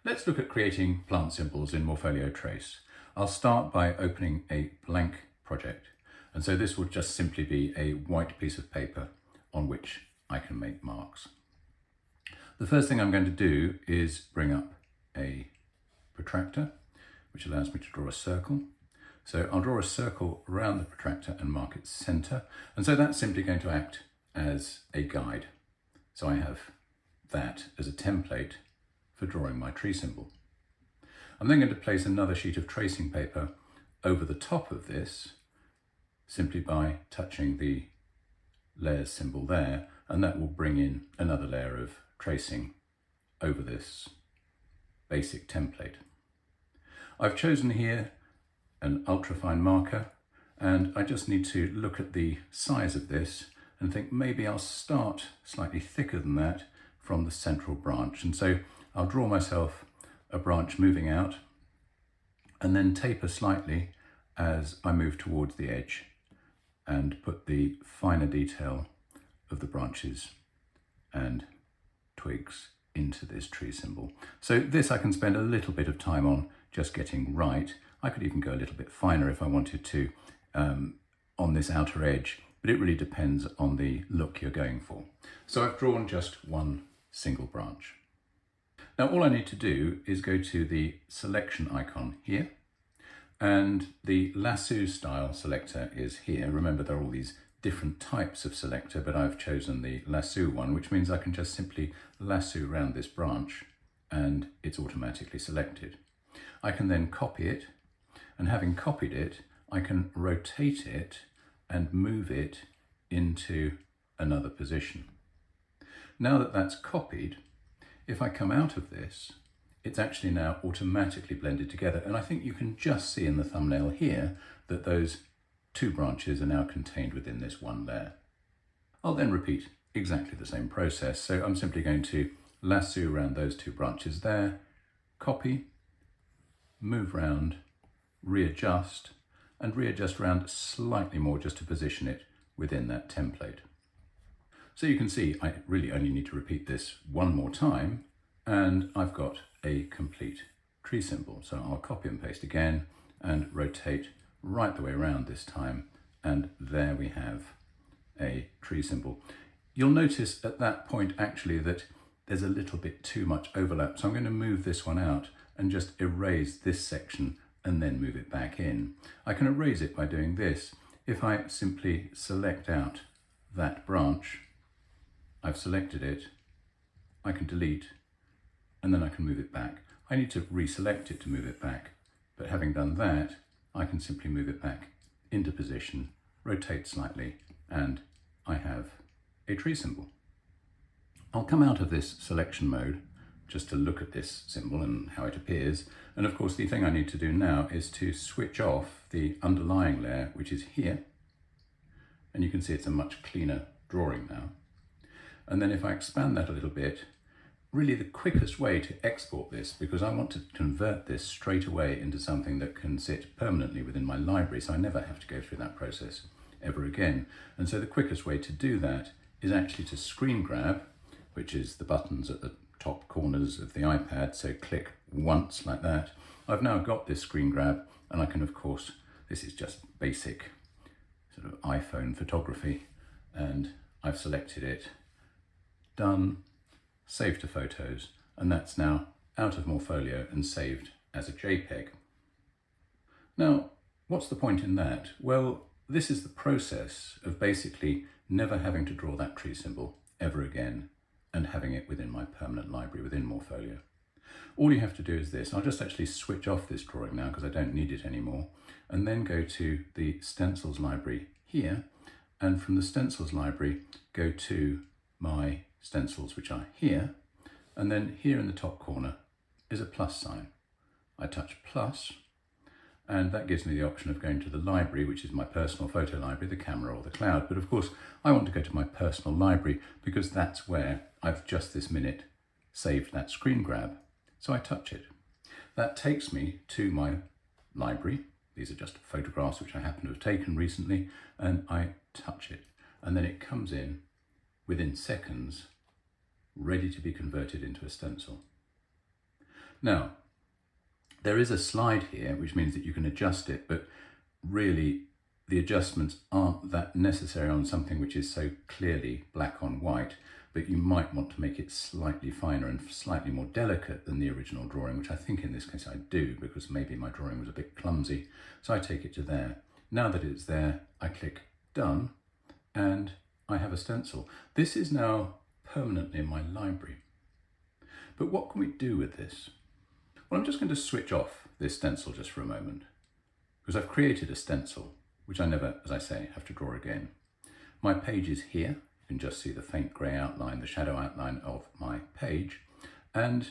Let's look at creating plant symbols in Morpholio Trace. I'll start by opening a blank project. And so this will just simply be a white piece of paper on which I can make marks. The first thing I'm going to do is bring up a protractor, which allows me to draw a circle. So I'll draw a circle around the protractor and mark its center. And so that's simply going to act as a guide. So I have that as a template for drawing my tree symbol. I'm then going to place another sheet of tracing paper over the top of this, simply by touching the layers symbol there, and that will bring in another layer of tracing over this basic template. I've chosen here an ultrafine marker, and I just need to look at the size of this and think maybe I'll start slightly thicker than that from the central branch. And so I'll draw myself a branch moving out and then taper slightly as I move towards the edge and put the finer detail of the branches and twigs into this tree symbol. So this I can spend a little bit of time on just getting right. I could even go a little bit finer if I wanted to on this outer edge, but it really depends on the look you're going for. So I've drawn just one single branch. Now all I need to do is go to the selection icon here, and the lasso style selector is here. Remember, there are all these different types of selector, but I've chosen the lasso one, which means I can just simply lasso around this branch and it's automatically selected. I can then copy it, and having copied it, I can rotate it and move it into another position. Now that that's copied, if I come out of this, it's actually now automatically blended together. And I think you can just see in the thumbnail here that those two branches are now contained within this one layer. I'll then repeat exactly the same process. So I'm simply going to lasso around those two branches there, copy, move round, readjust, and readjust around slightly more just to position it within that template. So you can see I really only need to repeat this one more time and I've got a complete tree symbol. So I'll copy and paste again and rotate right the way around this time, and there we have a tree symbol. You'll notice at that point actually that there's a little bit too much overlap, so I'm going to move this one out and just erase this section and then move it back in. I can erase it by doing this. If I simply select out that branch, I've selected it, I can delete, and then I can move it back. I need to reselect it to move it back, but having done that, I can simply move it back into position, rotate slightly, and I have a tree symbol. I'll come out of this selection mode just to look at this symbol and how it appears. And of course, the thing I need to do now is to switch off the underlying layer, which is here. And you can see it's a much cleaner drawing now. And then if I expand that a little bit, really the quickest way to export this, because I want to convert this straight away into something that can sit permanently within my library, so I never have to go through that process ever again. And so the quickest way to do that is actually to screen grab, which is the buttons at the top corners of the iPad. So click once like that. I've now got this screen grab, and I can, of course, this is just basic sort of iPhone photography, and I've selected it, done, save to photos, and that's now out of Morpholio and saved as a JPEG. Now, what's the point in that? Well, this is the process of basically never having to draw that tree symbol ever again and having it within my permanent library within Morpholio. All you have to do is this. I'll just actually switch off this drawing now because I don't need it anymore, and then go to the Stencils library here, and from the Stencils library go to my stencils, which are here, and then here in the top corner is a plus sign. I touch plus, and that gives me the option of going to the library, which is my personal photo library, the camera or the cloud. But of course, I want to go to my personal library because that's where I've just this minute saved that screen grab. So I touch it. That takes me to my library. These are just photographs which I happen to have taken recently, and I touch it. And then it comes in within seconds, ready to be converted into a stencil. Now, there is a slide here, which means that you can adjust it, but really the adjustments aren't that necessary on something which is so clearly black on white, but you might want to make it slightly finer and slightly more delicate than the original drawing, which I think in this case I do, because maybe my drawing was a bit clumsy. So I take it to there. Now that it's there, I click Done, and I have a stencil. This is now permanently in my library. But what can we do with this? Well, I'm just going to switch off this stencil just for a moment, because I've created a stencil, which I never, as I say, have to draw again. My page is here. You can just see the faint grey outline, the shadow outline of my page. And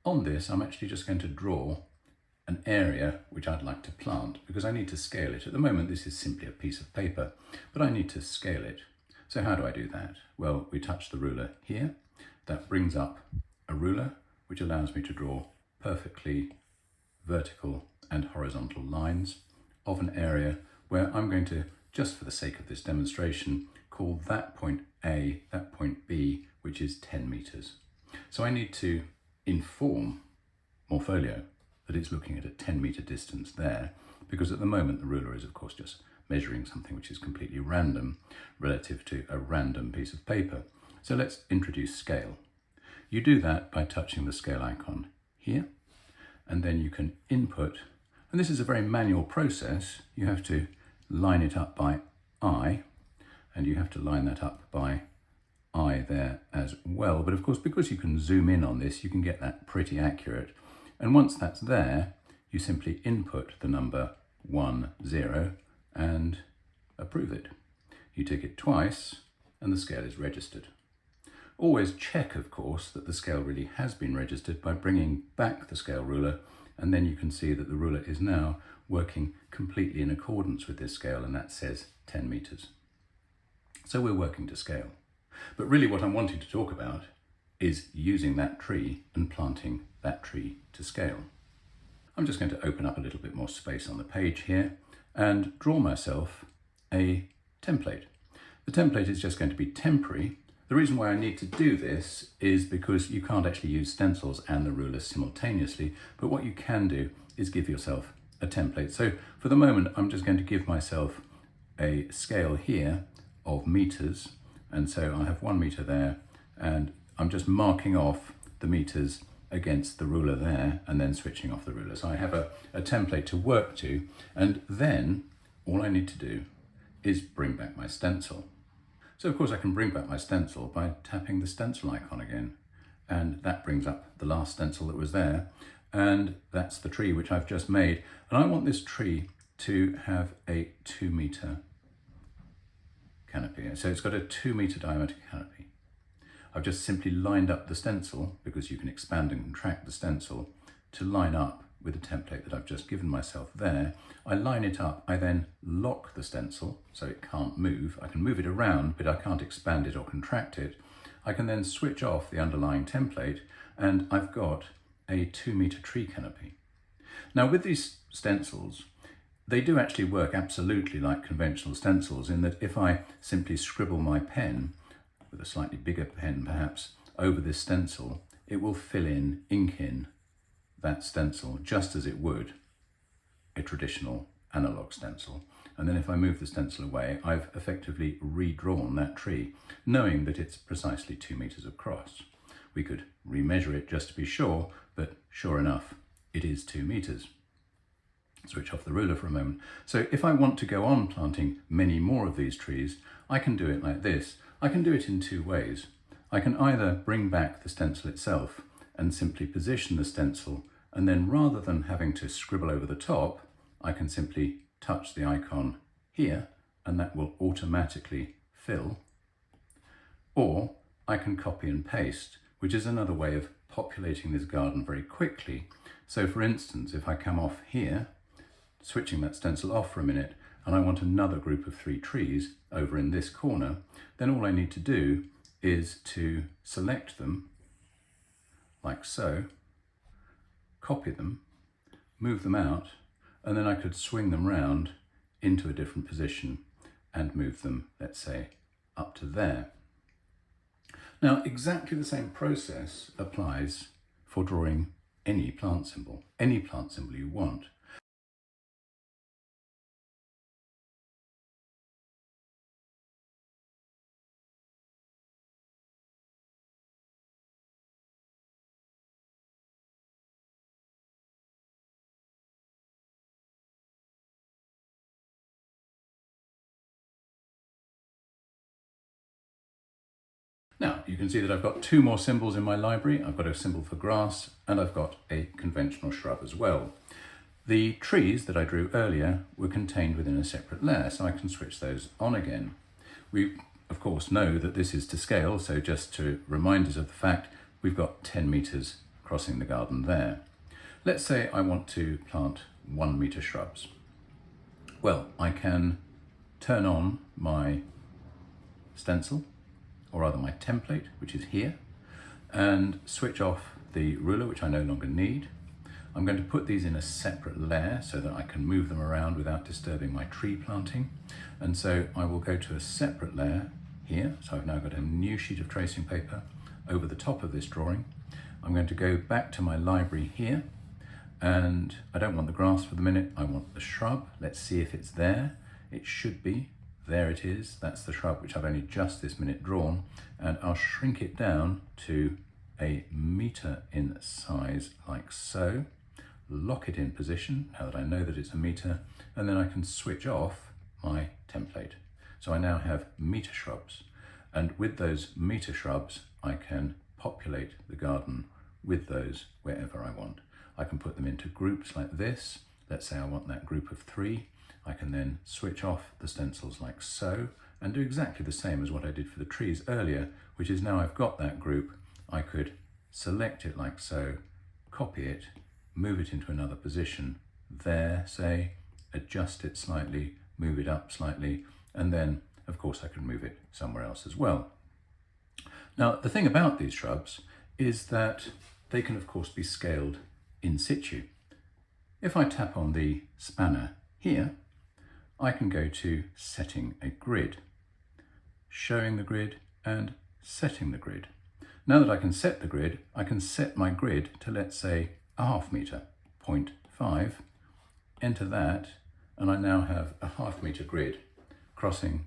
on this, I'm actually just going to draw an area which I'd like to plant, because I need to scale it. At the moment, this is simply a piece of paper, but I need to scale it. So how do I do that? Well, we touch the ruler here. That brings up a ruler, which allows me to draw perfectly vertical and horizontal lines of an area where I'm going to, just for the sake of this demonstration, call that point A, that point B, which is 10 meters. So I need to inform Morpholio that it's looking at a 10-meter distance there, because at the moment the ruler is of course just measuring something which is completely random relative to a random piece of paper. So let's introduce scale. You do that by touching the scale icon here, and then you can input, and this is a very manual process. You have to line it up by I, and you have to line that up by I there as well. But of course, because you can zoom in on this, you can get that pretty accurate. And once that's there, you simply input the number 10 and approve it. You tick it twice and the scale is registered. Always check, of course, that the scale really has been registered by bringing back the scale ruler, and then you can see that the ruler is now working completely in accordance with this scale, and that says 10 meters. So we're working to scale. But really what I'm wanting to talk about is using that tree and planting that tree to scale. I'm just going to open up a little bit more space on the page here and draw myself a template. The template is just going to be temporary. The reason why I need to do this is because you can't actually use stencils and the ruler simultaneously, but what you can do is give yourself a template. So for the moment, I'm just going to give myself a scale here of meters, and so I have 1 meter there, and I'm just marking off the meters against the ruler there and then switching off the ruler. So I have a template to work to, and then all I need to do is bring back my stencil. So of course I can bring back my stencil by tapping the stencil icon again, and that brings up the last stencil that was there, and that's the tree which I've just made. And I want this tree to have a 2 meter canopy. So it's got a 2 meter diameter canopy. I've just simply lined up the stencil, because you can expand and contract the stencil, to line up with the template that I've just given myself there. I line it up, I then lock the stencil so it can't move. I can move it around, but I can't expand it or contract it. I can then switch off the underlying template, and I've got a 2 meter tree canopy. Now with these stencils, they do actually work absolutely like conventional stencils, in that if I simply scribble my pen, with a slightly bigger pen perhaps, over this stencil, it will fill in, ink in that stencil just as it would a traditional analog stencil. And then if I move the stencil away, I've effectively redrawn that tree, knowing that it's precisely 2 meters across. We could remeasure it just to be sure, but sure enough, it is 2 meters. Switch off the ruler for a moment. So if I want to go on planting many more of these trees, I can do it like this. I can do it in 2 ways. I can either bring back the stencil itself and simply position the stencil, and then rather than having to scribble over the top, I can simply touch the icon here and that will automatically fill. Or I can copy and paste, which is another way of populating this garden very quickly. So for instance, if I come off here, switching that stencil off for a minute, and I want another group of 3 trees over in this corner, then all I need to do is to select them like so, copy them, move them out, and then I could swing them round into a different position and move them, let's say, up to there. Now, exactly the same process applies for drawing any plant symbol you want. Now, you can see that I've got two more symbols in my library. I've got a symbol for grass and I've got a conventional shrub as well. The trees that I drew earlier were contained within a separate layer, so I can switch those on again. We, of course, know that this is to scale, so just to remind us of the fact, we've got 10 meters crossing the garden there. Let's say I want to plant 1 meter shrubs. Well, I can turn on my stencil, or rather my template, which is here, and switch off the ruler, which I no longer need. I'm going to put these in a separate layer so that I can move them around without disturbing my tree planting. And so I will go to a separate layer here. So I've now got a new sheet of tracing paper over the top of this drawing. I'm going to go back to my library here, and I don't want the grass for the minute, I want the shrub. Let's see if it's there. It should be. There it is. That's the shrub which I've only just this minute drawn, and I'll shrink it down to a meter in size like so. Lock it in position now that I know that it's a meter, and then I can switch off my template. So I now have meter shrubs, and with those meter shrubs I can populate the garden with those wherever I want. I can put them into groups like this. Let's say I want that group of 3. I can then switch off the stencils like so and do exactly the same as what I did for the trees earlier, which is now I've got that group, I could select it like so, copy it, move it into another position there, say, adjust it slightly, move it up slightly, and then of course I can move it somewhere else as well. Now the thing about these shrubs is that they can of course be scaled in situ. If I tap on the spanner here, I can go to setting a grid, showing the grid and setting the grid. Now that I can set the grid, I can set my grid to, let's say, a half meter, 0.5, enter that, and I now have a half meter grid crossing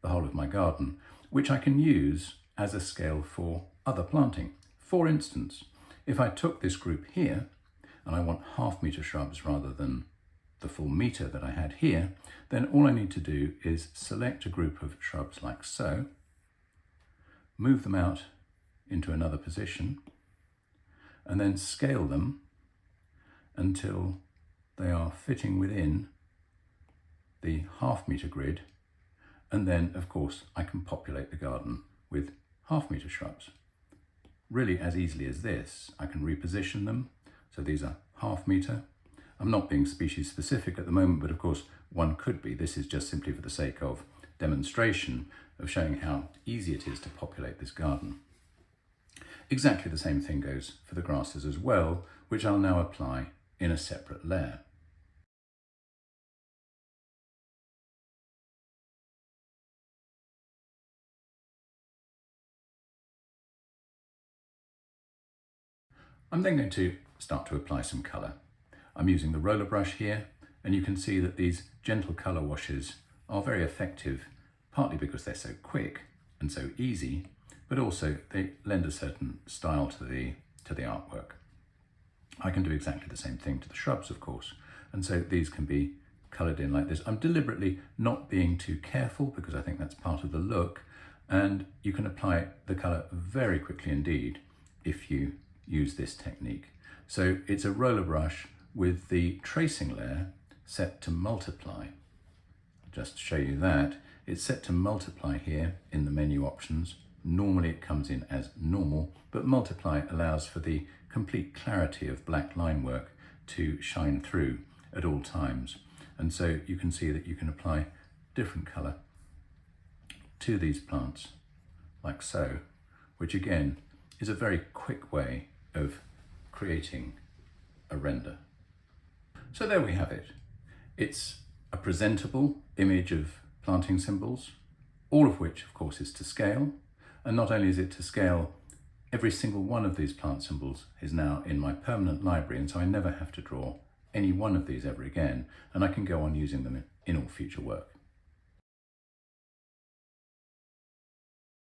the whole of my garden, which I can use as a scale for other planting. For instance, if I took this group here and I want half meter shrubs rather than the full meter that I had here, then all I need to do is select a group of shrubs like so, move them out into another position, and then scale them until they are fitting within the half meter grid, and then of course I can populate the garden with half meter shrubs. Really as easily as this. I can reposition them, so these are half meter. I'm not being species specific at the moment, but of course one could be. This is just simply for the sake of demonstration of showing how easy it is to populate this garden. Exactly the same thing goes for the grasses as well, which I'll now apply in a separate layer. I'm then going to start to apply some colour. I'm using the roller brush here, and you can see that these gentle colour washes are very effective, partly because they're so quick and so easy, but also they lend a certain style to the artwork. I can do exactly the same thing to the shrubs, of course, and so these can be coloured in like this. I'm deliberately not being too careful because I think that's part of the look, and you can apply the colour very quickly indeed if you use this technique. So it's a roller brush with the tracing layer set to multiply. Just to show you that, it's set to multiply here in the menu options. Normally it comes in as normal, but multiply allows for the complete clarity of black line work to shine through at all times. And so you can see that you can apply different colour to these plants like so, which again is a very quick way of creating a render. So there we have it. It's a presentable image of planting symbols, all of which of course is to scale. And not only is it to scale every single one of these plant symbols is now in my permanent library, and so I never have to draw any one of these ever again, and I can go on using them in all future work.